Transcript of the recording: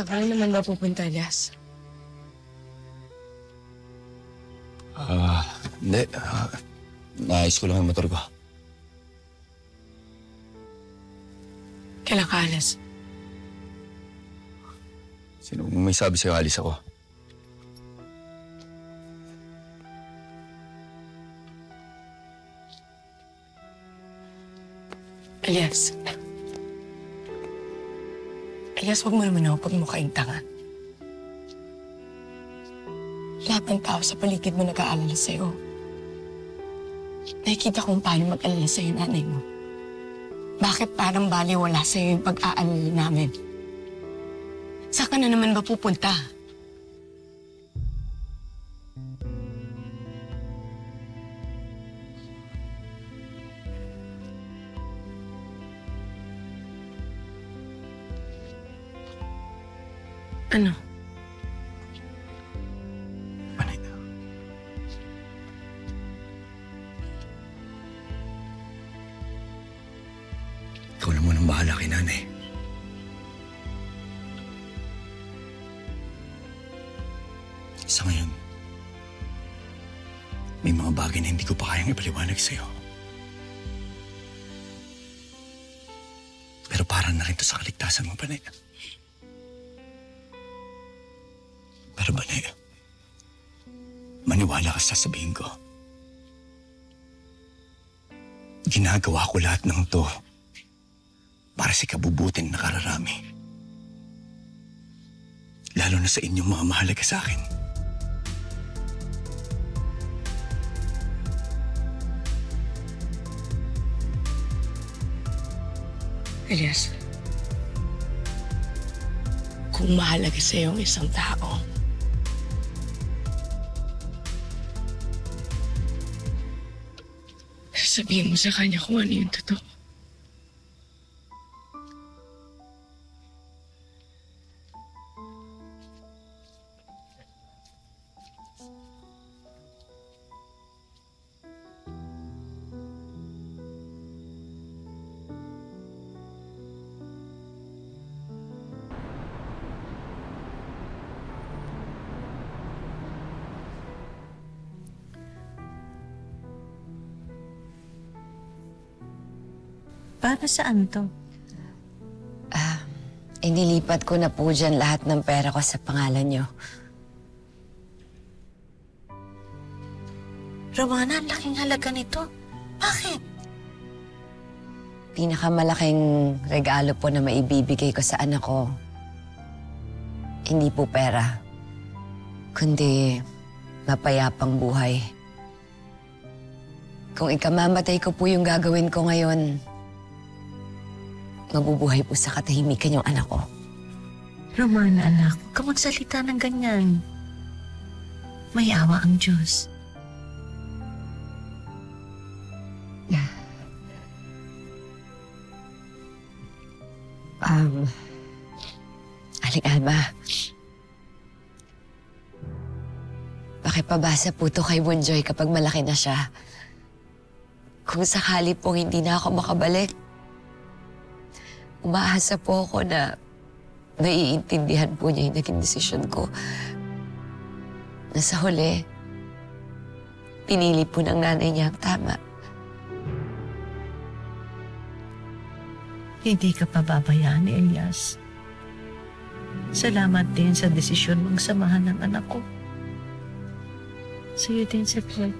Saan ka rin naman ba pupunta, Elias? Hindi. Naayos ko lang yung motor ko. Kailan ka alas? Sino may sabi sa'yo alis ako? Elias. Elias, huwag mo naman ako pagmukhaing tanga. Lahat ng tao sa paligid mo nag-aalala sa'yo. Nakikita kung paano mag-alala sa'yo nanay mo. Bakit parang baliwala sa'yo yung pag-aalala namin? Saan ka na naman ba pupunta? Ano? Manay. Ikaw na munang bahala kay nanay. Sa ngayon, may mga bagay na hindi ko pa kayang ipaliwanag sa'yo. Pero para na rin to sa kaligtasan mo, Panay. Pero Panay, maniwala ka sa sasabihin ko. Ginagawa ko lahat ng to para sa kabubuting nakararami. Lalo na sa inyong mga mahalaga sa akin. Elias, kung mahalaga sa'yo ang isang tao, sabihin mo sa kanya kung ano yung totoo. Para saan to? Inilipat ko na po dyan lahat ng pera ko sa pangalan nyo. Romana, ang laking halaga nito. Bakit? Pinakamalaking regalo po na maibibigay ko sa anak ko, hindi po pera, kundi mapayapang buhay. Kung ikamamatay ko po yung gagawin ko ngayon, mabubuhay po sa katahimikan yung anak ko. Romana, anak, huwag ka magsalita ng ganyan. May awa ang Diyos. Aling Alma, pakipabasa po to kay Bonjoy kapag malaki na siya. Kung sakali pong hindi na ako makabalik, umaasa po ako na naiintindihan po niya yung naging desisyon ko. Na sa huli, pinili po ng nanay niya ang tama. Hindi ka pababayaan ni Elias. Salamat din sa desisyon mong samahan ng anak ko. Sa'yo din, Sir Floyd.